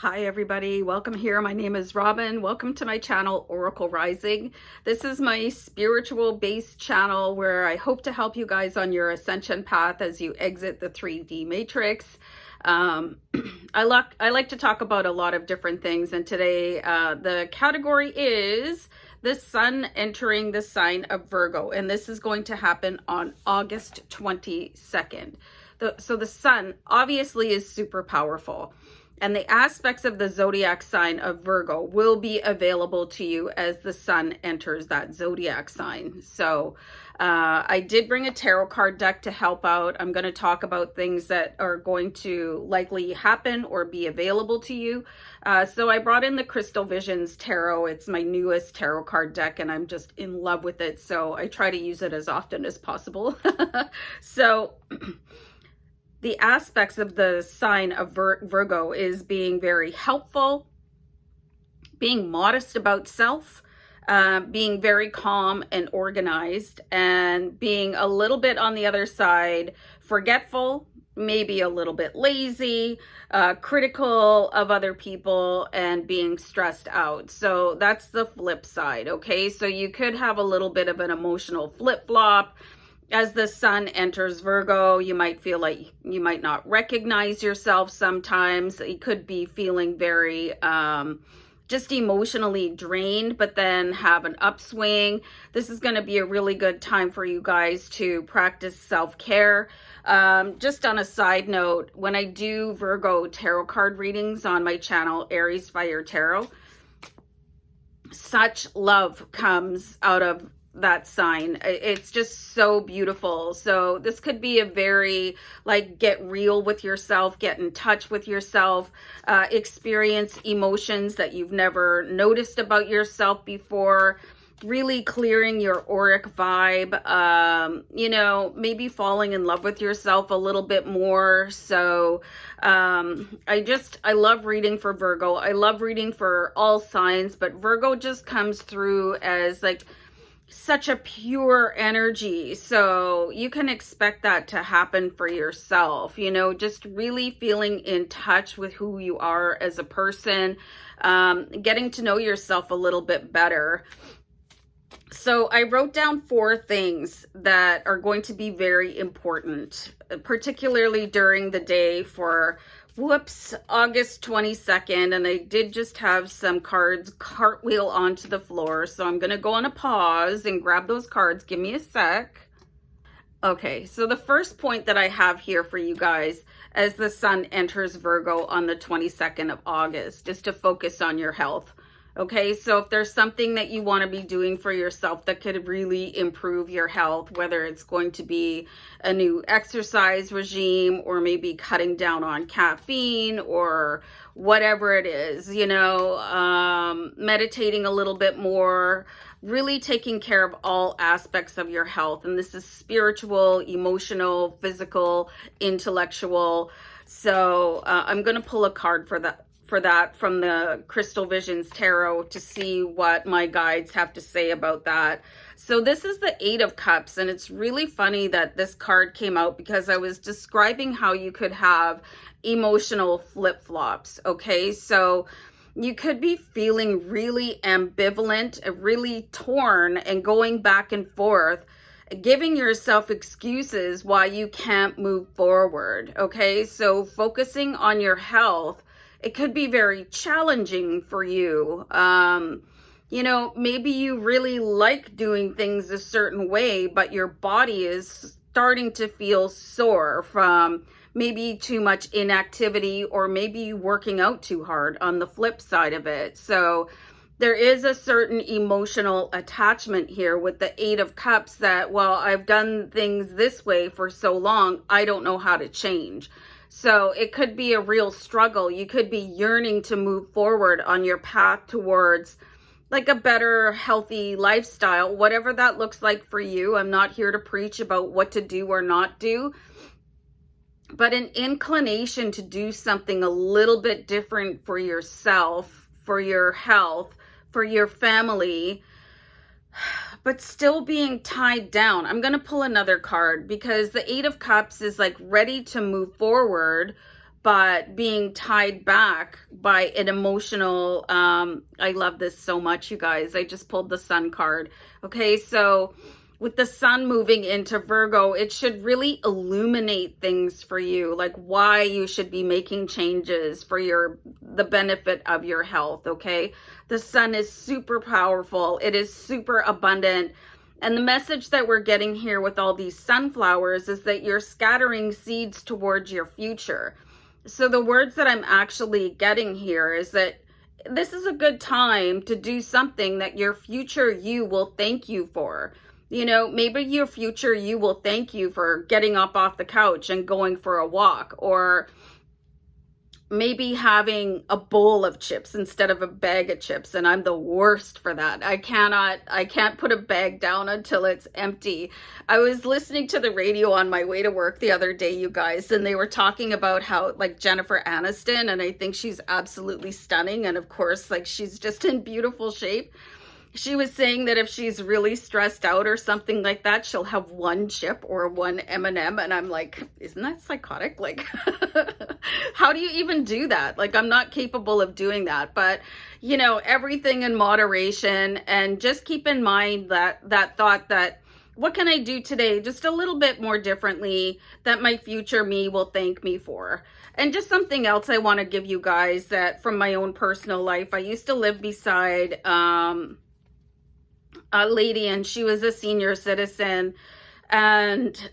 Hi everybody, welcome here. My name is Robin. Welcome to my channel, Oracle Rising. This is my spiritual based channel where I hope to help you guys on your ascension path as you exit the 3D matrix. Um, I like to talk about a lot of different things, and today the category is the sun entering the sign of Virgo, and this is going to happen on August 22nd. So the sun obviously is super powerful. And the aspects of the zodiac sign of Virgo will be available to you as the sun enters that zodiac sign. So I did bring a tarot card deck to help out. I'm going to talk about things that are going to likely happen or be available to you. So I brought in the Crystal Visions Tarot. It's my newest tarot card deck, and I'm just in love with it. So I try to use it as often as possible. So the aspects of the sign of Virgo is being very helpful, being modest about self, being very calm and organized, and being a little bit on the other side, forgetful, maybe a little bit lazy, critical of other people, and being stressed out. So that's the flip side, okay? So you could have a little bit of an emotional flip-flop. As the sun enters Virgo, you might feel like you might not recognize yourself sometimes. You could be feeling very just emotionally drained, but then have an upswing. This is going to be a really good time for you guys to practice self-care. Just on a side note, when I do Virgo tarot card readings on my channel, Aries Fire Tarot, such love comes out of that sign. It's just so beautiful. So this could be a very get real with yourself, get in touch with yourself, experience emotions that you've never noticed about yourself before, really clearing your auric vibe, maybe falling in love with yourself a little bit more. So I love reading for Virgo. I love reading for all signs, but Virgo just comes through as such a pure energy. So you can expect that to happen for yourself, just really feeling in touch with who you are as a person, getting to know yourself a little bit better. So I wrote down 4 things that are going to be very important, particularly during the day for August 22nd, and I did just have some cards cartwheel onto the floor, so I'm going to go on a pause and grab those cards. Give me a sec. Okay, so the first point that I have here for you guys as the sun enters Virgo on the 22nd of August is to focus on your health. Okay, so if there's something that you want to be doing for yourself that could really improve your health, whether it's going to be a new exercise regime or maybe cutting down on caffeine or whatever it is, meditating a little bit more, really taking care of all aspects of your health. And this is spiritual, emotional, physical, intellectual. So I'm going to pull a card for that from the Crystal Visions Tarot to see what my guides have to say about that. So this is the 8 of Cups, and it's really funny that this card came out because I was describing how you could have emotional flip-flops, okay? So you could be feeling really ambivalent, really torn, and going back and forth, giving yourself excuses why you can't move forward, okay? So focusing on your health, it could be very challenging for you. Maybe you really like doing things a certain way, but your body is starting to feel sore from maybe too much inactivity or maybe working out too hard on the flip side of it. So there is a certain emotional attachment here with the 8 of Cups that, well, I've done things this way for so long, I don't know how to change. So it could be a real struggle. You could be yearning to move forward on your path towards a better, healthy lifestyle, whatever that looks like for you. I'm not here to preach about what to do or not do, but an inclination to do something a little bit different for yourself, for your health, for your family, but still being tied down. I'm going to pull another card because the 8 of Cups is ready to move forward, but being tied back by an emotional, I love this so much, you guys. I just pulled the Sun card. Okay, so with the Sun moving into Virgo, it should really illuminate things for you, like why you should be making changes for the benefit of your health. Okay, the Sun is super powerful. It is super abundant. And the message that we're getting here with all these sunflowers is that you're scattering seeds towards your future. So the words that I'm actually getting here is that this is a good time to do something that your future you will thank you for. You know, maybe your future you will thank you for getting up off the couch and going for a walk, or maybe having a bowl of chips instead of a bag of chips. And I'm the worst for that. I can't put a bag down until it's empty. I was listening to the radio on my way to work the other day, you guys, and they were talking about how, like, Jennifer Aniston, and I think she's absolutely stunning. And of course, like, she's just in beautiful shape. She was saying that if she's really stressed out or something like that, she'll have one chip or one M&M. And I'm like, isn't that psychotic? Like, how do you even do that? Like, I'm not capable of doing that. But, you know, everything in moderation, and just keep in mind that thought that, what can I do today just a little bit more differently that my future me will thank me for? And just something else I want to give you guys that from my own personal life. I used to live beside a lady, and she was a senior citizen, and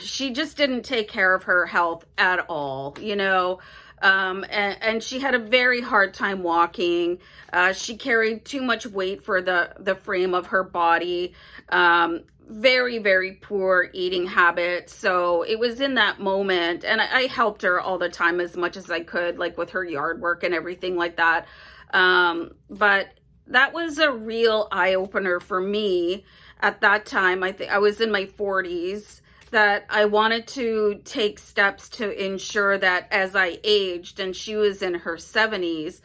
she just didn't take care of her health at all, you know. And she had a very hard time walking. She carried too much weight for the frame of her body. Very, very poor eating habits. So it was in that moment, and I helped her all the time as much as I could, like with her yard work and everything like that. But that was a real eye-opener for me at that time. I think I was in my 40s, that I wanted to take steps to ensure that as I aged, and she was in her 70s,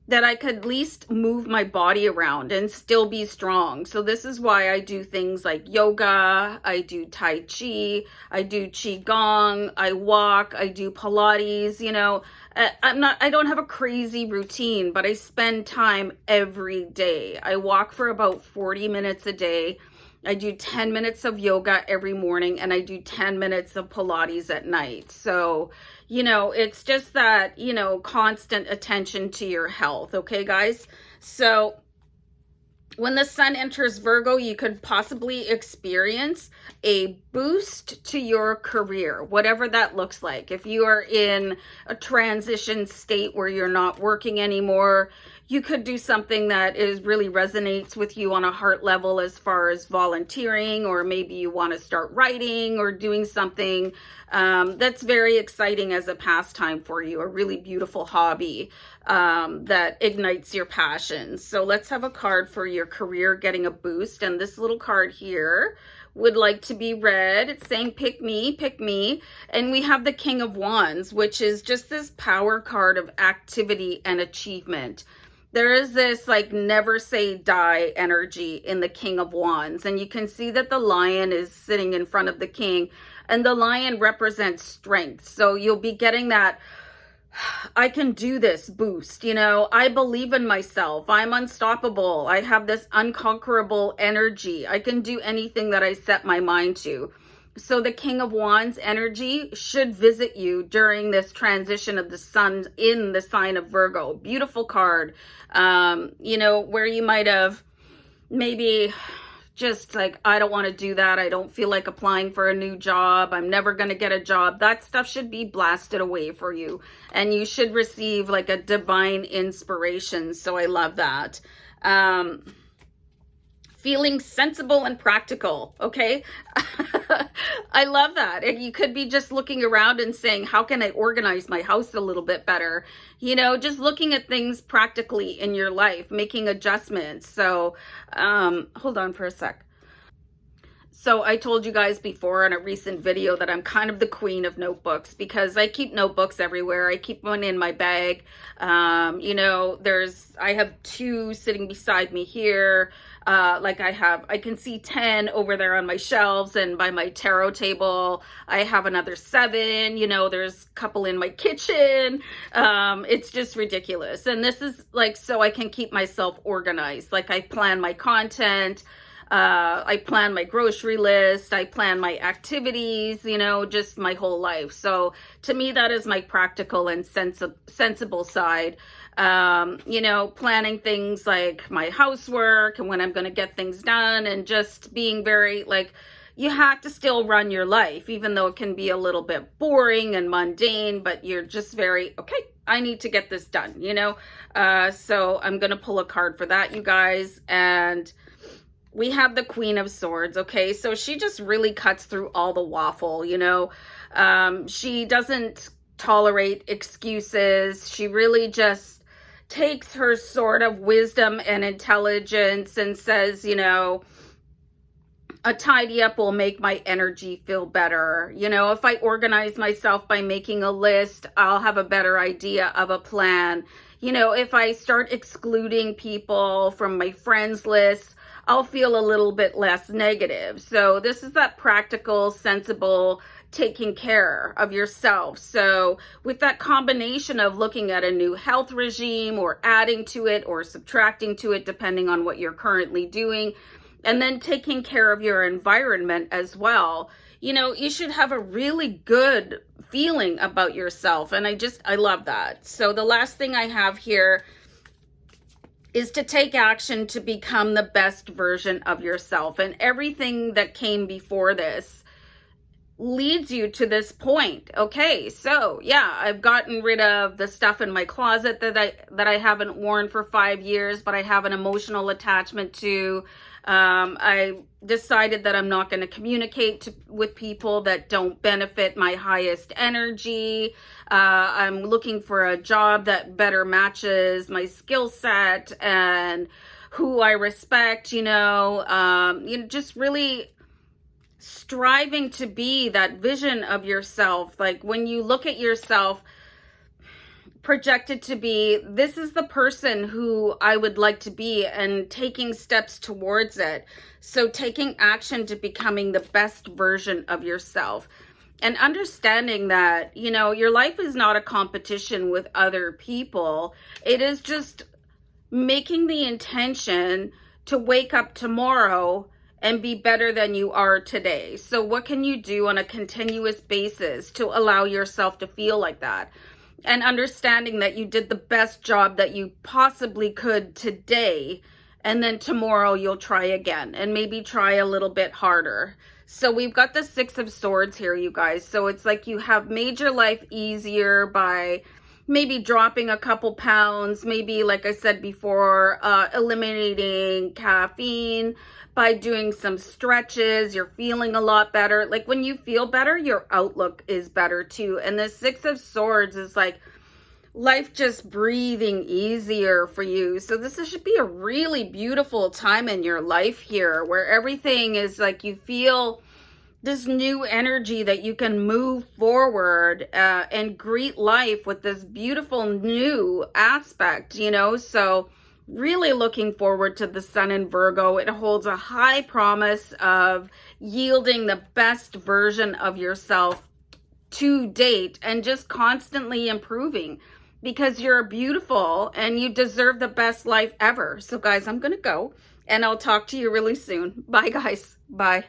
that I could at least move my body around and still be strong. So this is why I do things like yoga, I do Tai Chi, I do Qigong, I walk, I do Pilates, you know. I don't have a crazy routine, but I spend time every day. I walk for about 40 minutes a day. I do 10 minutes of yoga every morning, and I do 10 minutes of Pilates at night. So, you know, it's just that, you know, constant attention to your health. Okay, guys? So when the Sun enters Virgo, you could possibly experience a boost to your career, whatever that looks like. If you are in a transition state where you're not working anymore, you could do something that really resonates with you on a heart level, as far as volunteering, or maybe you want to start writing or doing something that's very exciting as a pastime for you, a really beautiful hobby that ignites your passions. So let's have a card for your career getting a boost. And this little card here would like to be read. It's saying, pick me, pick me. And we have the King of Wands, which is just this power card of activity and achievement. There is this like never say die energy in the King of Wands. And you can see that the lion is sitting in front of the king, and the lion represents strength. So you'll be getting that I can do this boost. You know, I believe in myself. I'm unstoppable. I have this unconquerable energy. I can do anything that I set my mind to. So the King of Wands energy should visit you during this transition of the Sun in the sign of Virgo. Beautiful card. You know, where you might have maybe just like, I don't want to do that. I don't feel like applying for a new job. I'm never going to get a job. That stuff should be blasted away for you. And you should receive like a divine inspiration. So I love that. Feeling sensible and practical. Okay. I love that. And you could be just looking around and saying, how can I organize my house a little bit better? You know, just looking at things practically in your life, making adjustments. So, hold on for a sec. So I told you guys before in a recent video that I'm kind of the queen of notebooks because I keep notebooks everywhere. I keep one in my bag. You know, I have 2 sitting beside me here. I can see 10 over there on my shelves, and by my tarot table, I have another 7. You know, there's a couple in my kitchen. It's just ridiculous. And this is like, so I can keep myself organized. Like, I plan my content. I plan my grocery list, I plan my activities, you know, just my whole life. So to me, that is my practical and sensible side. You know, planning things like my housework and when I'm going to get things done, and just being very like, you have to still run your life, even though it can be a little bit boring and mundane, but you're just very, okay, I need to get this done, you know? So I'm going to pull a card for that, you guys. And we have the Queen of Swords, okay? So she just really cuts through all the waffle, you know? She doesn't tolerate excuses. She really just takes her sword of wisdom and intelligence and says, you know, a tidy up will make my energy feel better. You know, if I organize myself by making a list, I'll have a better idea of a plan. You know, if I start excluding people from my friends list, I'll feel a little bit less negative. So this is that practical, sensible, taking care of yourself. So with that combination of looking at a new health regime or adding to it or subtracting to it, depending on what you're currently doing, and then taking care of your environment as well, you know, you should have a really good feeling about yourself. And I love that. So the last thing I have here is to take action to become the best version of yourself. And everything that came before this leads you to this point. Okay, so yeah, I've gotten rid of the stuff in my closet that I haven't worn for 5 years, but I have an emotional attachment to. I decided that I'm not going to communicate with people that don't benefit my highest energy. I'm looking for a job that better matches my skill set and who I respect, you know, just really striving to be that vision of yourself. Like when you look at yourself, projected to be, this is the person who I would like to be, and taking steps towards it. So taking action to becoming the best version of yourself, and understanding that, you know, your life is not a competition with other people. It is just making the intention to wake up tomorrow and be better than you are today. So what can you do on a continuous basis to allow yourself to feel like that? And understanding that you did the best job that you possibly could today, and then tomorrow you'll try again and maybe try a little bit harder. So we've got the 6 of Swords here, you guys. So it's like you have made your life easier by maybe dropping a couple pounds, maybe, like I said before, eliminating caffeine, by doing some stretches. You're feeling a lot better. Like when you feel better, your outlook is better too. And the 6 of Swords is like life just breathing easier for you. So this should be a really beautiful time in your life here, where everything is like you feel this new energy that you can move forward and greet life with this beautiful new aspect, you know. So really looking forward to the Sun in Virgo. It holds a high promise of yielding the best version of yourself to date, and just constantly improving, because you're beautiful and you deserve the best life ever. So guys, I'm going to go, and I'll talk to you really soon. Bye guys. Bye.